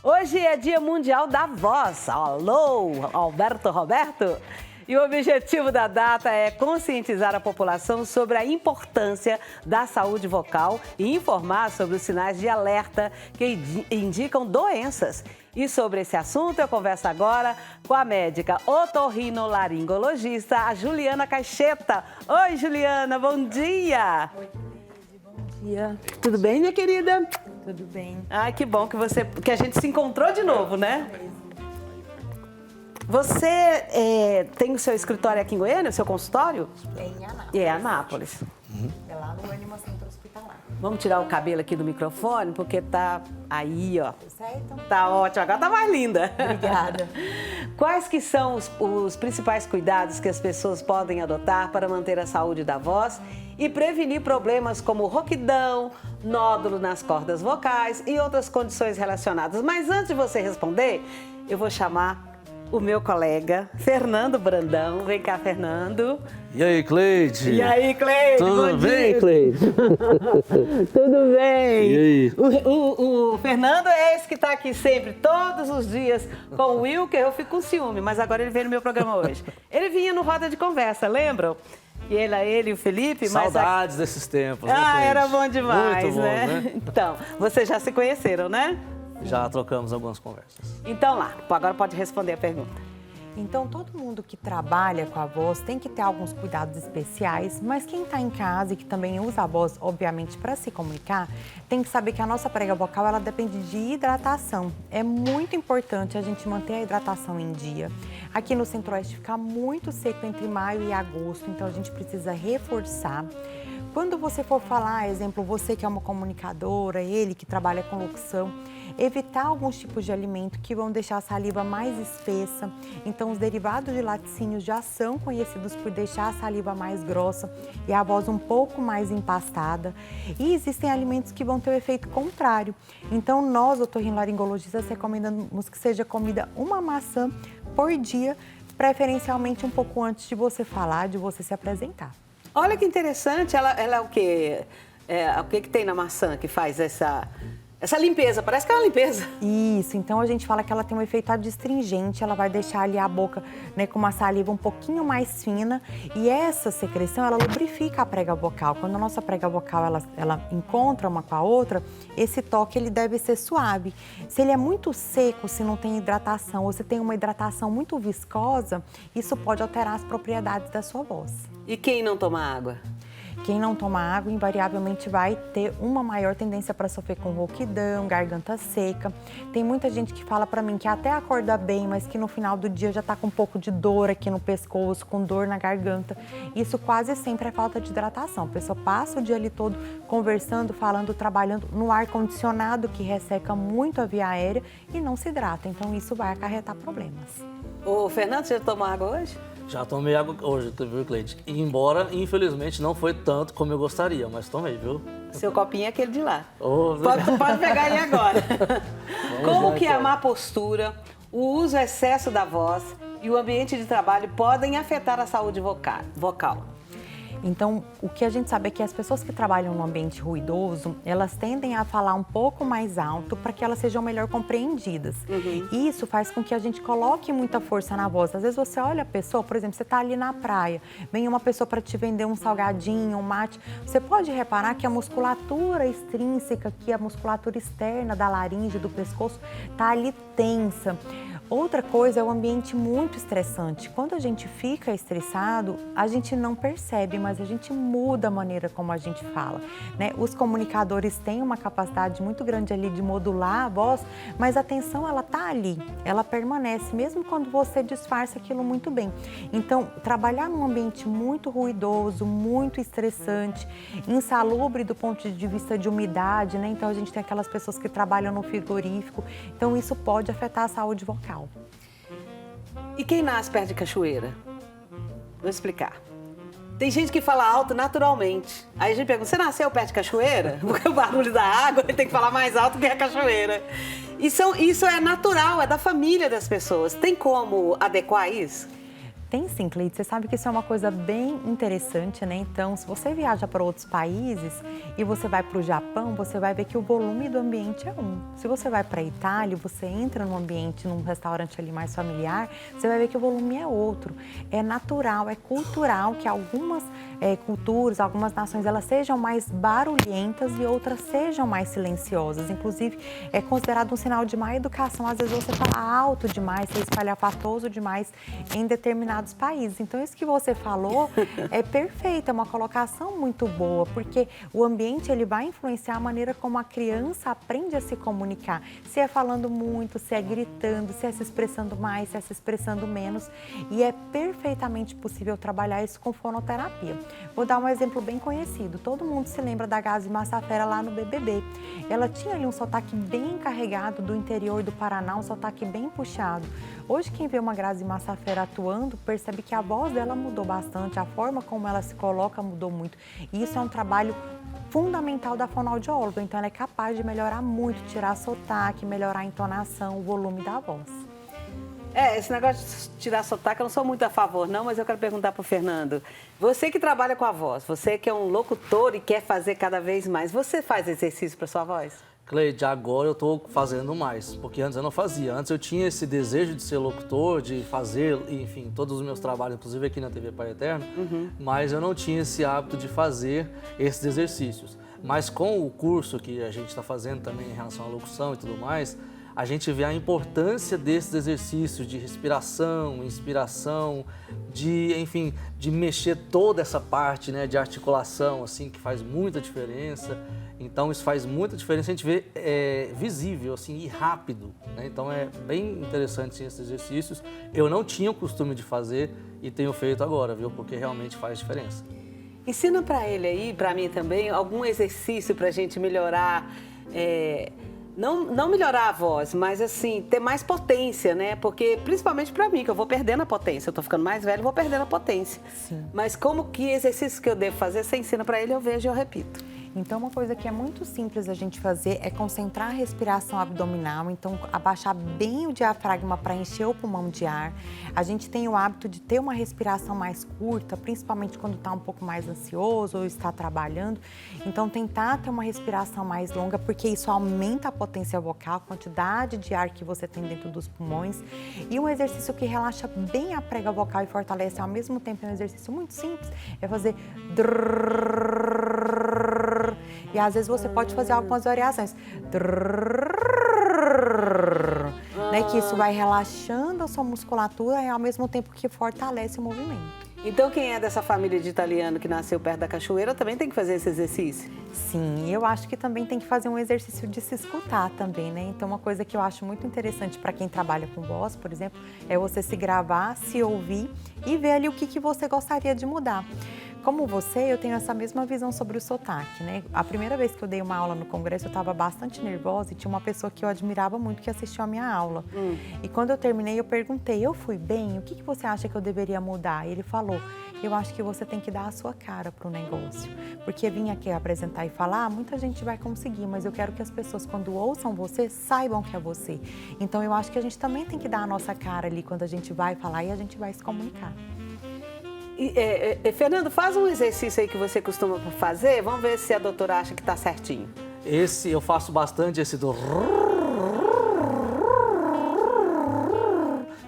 Hoje é Dia Mundial da Voz. Alô, Alberto Roberto? E o objetivo da data é conscientizar a população sobre a importância da saúde vocal e informar sobre os sinais de alerta que indicam doenças. E sobre esse assunto eu converso agora com a médica otorrinolaringologista, a Juliana Caixeta. Oi, Juliana, bom dia! Oi, Cleide, bom dia. Tudo bem, minha querida? Tudo bem. Ai, que bom que a gente se encontrou de novo, né? Você tem o seu escritório aqui em Goiânia, o seu consultório? É em Anápolis. É, Anápolis. É lá no Anima Centro Hospitalar. Vamos tirar o cabelo aqui do microfone, porque tá aí, ó. Certo? Tá ótimo, agora tá mais linda. Obrigada. Quais que são os principais cuidados que as pessoas podem adotar para manter a saúde da voz e prevenir problemas como rouquidão, nódulo nas cordas vocais e outras condições relacionadas? Mas antes de você responder, eu vou chamar o meu colega, Fernando Brandão. Vem cá, Fernando. E aí, Cleide? E aí, Cleide? Tudo bem, Cleide? Tudo bem? E aí? O Fernando é esse que está aqui sempre, todos os dias, com o Wilker. Eu fico com ciúme, mas agora ele veio no meu programa hoje. Ele vinha no Roda de Conversa, lembram? E ele e o Felipe. Saudades desses tempos, né, Ah, Cleide? era bom demais, Muito bom, né? Então, vocês já se conheceram, né? Já trocamos algumas conversas. Então lá, agora pode responder a pergunta. Então, todo mundo que trabalha com a voz tem que ter alguns cuidados especiais, mas quem está em casa e que também usa a voz, obviamente, para se comunicar, tem que saber que a nossa prega vocal, ela depende de hidratação. É muito importante a gente manter a hidratação em dia. Aqui no Centro-Oeste fica muito seco entre maio e agosto, então a gente precisa reforçar. Quando você for falar, exemplo, você que é uma comunicadora, ele que trabalha com locução, evitar alguns tipos de alimento que vão deixar a saliva mais espessa. Então, os derivados de laticínios já são conhecidos por deixar a saliva mais grossa e a voz um pouco mais empastada. E existem alimentos que vão ter o efeito contrário. Então, nós, otorrinolaringologistas, recomendamos que seja comida uma maçã por dia, preferencialmente um pouco antes de você falar, de você se apresentar. Olha que interessante, ela é o quê? O que tem na maçã que faz essa limpeza? Parece que é uma limpeza. Isso, então a gente fala que ela tem um efeito adstringente, ela vai deixar ali a boca, né, com uma saliva um pouquinho mais fina e essa secreção, ela lubrifica a prega vocal. Quando a nossa prega vocal, ela encontra uma com a outra, esse toque ele deve ser suave. Se ele é muito seco, se não tem hidratação ou se tem uma hidratação muito viscosa, isso pode alterar as propriedades da sua voz. E quem não toma água? Quem não toma água, invariavelmente vai ter uma maior tendência para sofrer com rouquidão, garganta seca. Tem muita gente que fala para mim que até acorda bem, mas que no final do dia já está com um pouco de dor aqui no pescoço, com dor na garganta. Isso quase sempre é falta de hidratação. A pessoa passa o dia ali todo conversando, falando, trabalhando no ar-condicionado, que resseca muito a via aérea e não se hidrata. Então, isso vai acarretar problemas. Ô, Fernando, você já tomou água hoje? Já tomei água hoje, viu, Cleide? Embora, infelizmente, não foi tanto como eu gostaria, mas tomei, viu? Seu copinho é aquele de lá. Oh, Pode pegar ele agora. Como lá, que a então. má postura, o uso excesso da voz e o ambiente de trabalho podem afetar a saúde vocal? Então, o que a gente sabe é que as pessoas que trabalham no ambiente ruidoso, elas tendem a falar um pouco mais alto para que elas sejam melhor compreendidas. E isso faz com que a gente coloque muita força na voz. Às vezes você olha a pessoa, por exemplo, você está ali na praia, vem uma pessoa para te vender um salgadinho, um mate. Você pode reparar que a musculatura extrínseca, que a musculatura externa da laringe, do pescoço, está ali tensa. Outra coisa é o ambiente muito estressante. Quando a gente fica estressado, a gente não percebe, mas a gente muda a maneira como a gente fala, né? Os comunicadores têm uma capacidade muito grande ali de modular a voz, mas a tensão, ela tá ali, ela permanece, mesmo quando você disfarça aquilo muito bem. Então, trabalhar num ambiente muito ruidoso, muito estressante, insalubre do ponto de vista de umidade, né? Então, a gente tem aquelas pessoas que trabalham no frigorífico, então isso pode afetar a saúde vocal. E quem nasce perto de cachoeira? Vou explicar. Tem gente que fala alto naturalmente. Aí a gente pergunta, você nasceu perto de cachoeira? Porque o barulho da água tem que falar mais alto que a cachoeira. Isso é natural, é da família das pessoas. Tem como adequar isso? Tem sim, Cleide. Você sabe que isso é uma coisa bem interessante, né? Então, se você viaja para outros países e você vai para o Japão, você vai ver que o volume do ambiente é um. Se você vai para a Itália, você entra num ambiente, num restaurante ali mais familiar, você vai ver que o volume é outro. É natural, é cultural que algumas culturas, algumas nações, elas sejam mais barulhentas e outras sejam mais silenciosas. Inclusive, é considerado um sinal de má educação, às vezes você falar alto demais, ser espalhafatoso demais em determinados países. Então, isso que você falou é perfeito, é uma colocação muito boa, porque o ambiente ele vai influenciar a maneira como a criança aprende a se comunicar. Se é falando muito, se é gritando, se é se expressando mais, se é se expressando menos. E é perfeitamente possível trabalhar isso com fonoterapia. Vou dar um exemplo bem conhecido. Todo mundo se lembra da Gazi Massafera lá no BBB. Ela tinha ali um sotaque bem carregado do interior do Paraná, um sotaque bem puxado. Hoje, quem vê uma Grazi Massafera atuando, percebe que a voz dela mudou bastante, a forma como ela se coloca mudou muito. E isso é um trabalho fundamental da fonoaudióloga, então ela é capaz de melhorar muito, tirar sotaque, melhorar a entonação, o volume da voz. Esse negócio de tirar sotaque, eu não sou muito a favor, não, mas eu quero perguntar para o Fernando. Você que trabalha com a voz, você que é um locutor e quer fazer cada vez mais, você faz exercício para sua voz? Cleide, agora eu estou fazendo mais, porque antes eu não fazia. Antes eu tinha esse desejo de ser locutor, de fazer, enfim, todos os meus trabalhos, inclusive aqui na TV Pai Eterno, mas eu não tinha esse hábito de fazer esses exercícios. Mas com o curso que a gente está fazendo também em relação à locução e tudo mais, a gente vê a importância desses exercícios de respiração, inspiração, enfim, de mexer toda essa parte, né, de articulação, assim, que faz muita diferença. Então, isso faz muita diferença, a gente vê visível, assim, e rápido, né? Então, é bem interessante, sim, esses exercícios. Eu não tinha o costume de fazer e tenho feito agora, viu? Porque realmente faz diferença. Ensina para ele aí, para mim também, algum exercício para a gente melhorar... Não melhorar a voz, mas assim, ter mais potência, né? Porque, principalmente para mim, que eu vou perdendo a potência. Eu tô ficando mais velho, vou perdendo a potência. Sim. Mas que exercício que eu devo fazer, você ensina para ele, eu vejo e eu repito. Então, uma coisa que é muito simples a gente fazer é concentrar a respiração abdominal, então abaixar bem o diafragma para encher o pulmão de ar. A gente tem o hábito de ter uma respiração mais curta, principalmente quando está um pouco mais ansioso ou está trabalhando. Então, tentar ter uma respiração mais longa, porque isso aumenta a potência vocal, a quantidade de ar que você tem dentro dos pulmões. E um exercício que relaxa bem a prega vocal e fortalece ao mesmo tempo, é um exercício muito simples, é fazer drrrr. E às vezes você pode fazer algumas variações. Né, que isso vai relaxando a sua musculatura e ao mesmo tempo que fortalece o movimento. Então, quem é dessa família de italiano que nasceu perto da cachoeira também tem que fazer esse exercício? Sim, eu acho que também tem que fazer um exercício de se escutar também, né? Então, uma coisa que eu acho muito interessante para quem trabalha com voz, por exemplo, é você se gravar, se ouvir e ver ali o que você gostaria de mudar. Como você, eu tenho essa mesma visão sobre o sotaque, né? A primeira vez que eu dei uma aula no congresso, eu estava bastante nervosa e tinha uma pessoa que eu admirava muito que assistiu a minha aula. E quando eu terminei, eu perguntei, eu fui bem? O que você acha que eu deveria mudar? E ele falou, eu acho que você tem que dar a sua cara para o negócio. Porque vir aqui apresentar e falar, muita gente vai conseguir, mas eu quero que as pessoas, quando ouçam você, saibam que é você. Então, eu acho que a gente também tem que dar a nossa cara ali quando a gente vai falar e a gente vai se comunicar. Fernando, faz um exercício aí que você costuma fazer, vamos ver se a doutora acha que está certinho. Esse, eu faço bastante esse do...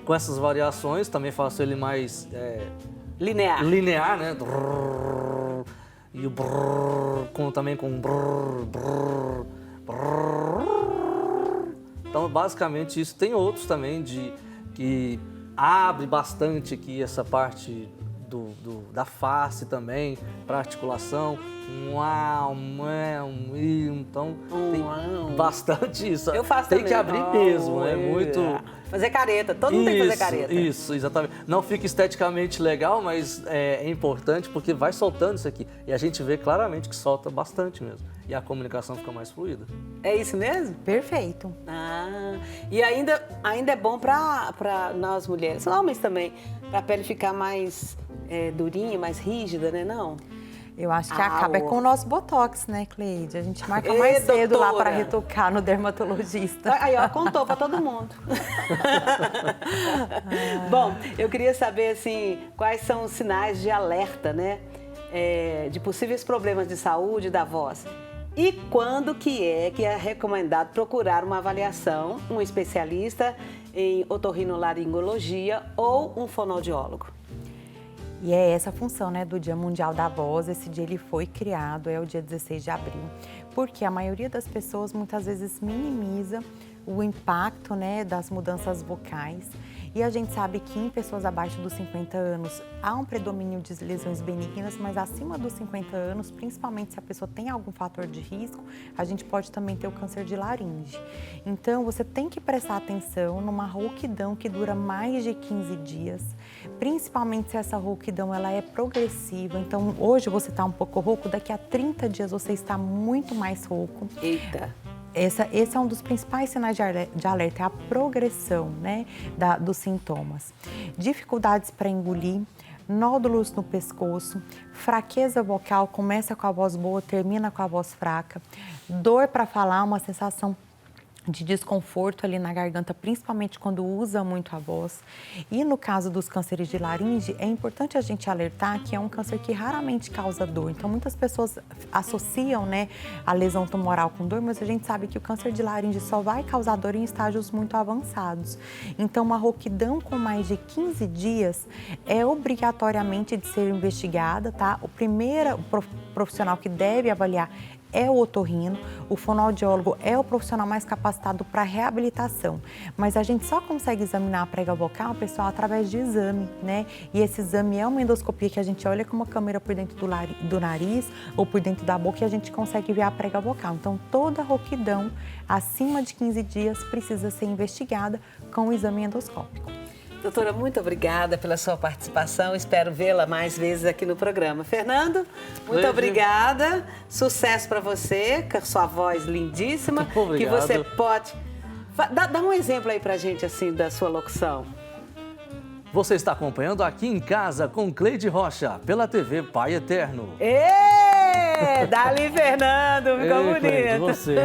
Com essas variações, também faço ele mais... Linear. Linear, né? E o também com... Então, basicamente, isso. Tem outros também que abre bastante aqui essa parte... da face também, para articulação. Então, tem bastante isso. Eu faço tem também. Que abrir mesmo, é muito... Fazer careta, todo mundo tem que fazer careta. Isso, exatamente. Não fica esteticamente legal, mas é importante porque vai soltando isso aqui. E a gente vê claramente que solta bastante mesmo. E a comunicação fica mais fluida. É isso mesmo? Perfeito. E ainda é bom para nós mulheres, homens também, para a pele ficar mais durinha, mais rígida, né? Não? Eu acho que acaba com o nosso Botox, né, Cleide? A gente marca mais cedo lá para retocar no dermatologista. Aí, ó, contou para todo mundo. Bom, eu queria saber, assim, quais são os sinais de alerta, né? De possíveis problemas de saúde da voz. E quando que é recomendado procurar uma avaliação, um especialista em otorrinolaringologia ou um fonoaudiólogo? E é essa a função, né, do Dia Mundial da Voz. Esse dia ele foi criado, é o dia 16 de abril, porque a maioria das pessoas muitas vezes minimiza o impacto, né, das mudanças vocais. E a gente sabe que em pessoas abaixo dos 50 anos há um predomínio de lesões benignas, mas acima dos 50 anos, principalmente se a pessoa tem algum fator de risco, a gente pode também ter o câncer de laringe. Então, você tem que prestar atenção numa rouquidão que dura mais de 15 dias, principalmente se essa rouquidão ela é progressiva. Então, hoje você está um pouco rouco, daqui a 30 dias você está muito mais rouco. Eita! Esse é um dos principais sinais de alerta, é a progressão, né, dos sintomas. Dificuldades para engolir, nódulos no pescoço, fraqueza vocal, começa com a voz boa, termina com a voz fraca, dor para falar, uma sensação de desconforto ali na garganta, principalmente quando usa muito a voz. E no caso dos cânceres de laringe, é importante a gente alertar que é um câncer que raramente causa dor. Então, muitas pessoas associam, né, a lesão tumoral com dor, mas a gente sabe que o câncer de laringe só vai causar dor em estágios muito avançados. Então, uma rouquidão com mais de 15 dias é obrigatoriamente de ser investigada, tá? O primeiro profissional que deve avaliar é o otorrino, o fonoaudiólogo é o profissional mais capacitado para reabilitação, mas a gente só consegue examinar a prega vocal, pessoal, através de exame, né? E esse exame é uma endoscopia que a gente olha com uma câmera por dentro do nariz ou por dentro da boca e a gente consegue ver a prega vocal. Então, toda rouquidão acima de 15 dias precisa ser investigada com o exame endoscópico. Doutora, muito obrigada pela sua participação. Espero vê-la mais vezes aqui no programa. Fernando, muito obrigada. Sucesso para você, com a sua voz lindíssima. Obrigado. Que você pode... Dá um exemplo aí pra gente, assim, da sua locução. Você está acompanhando Aqui em Casa com Cleide Rocha, pela TV Pai Eterno. Dali, Fernando, ficou bonito. Cleide, você.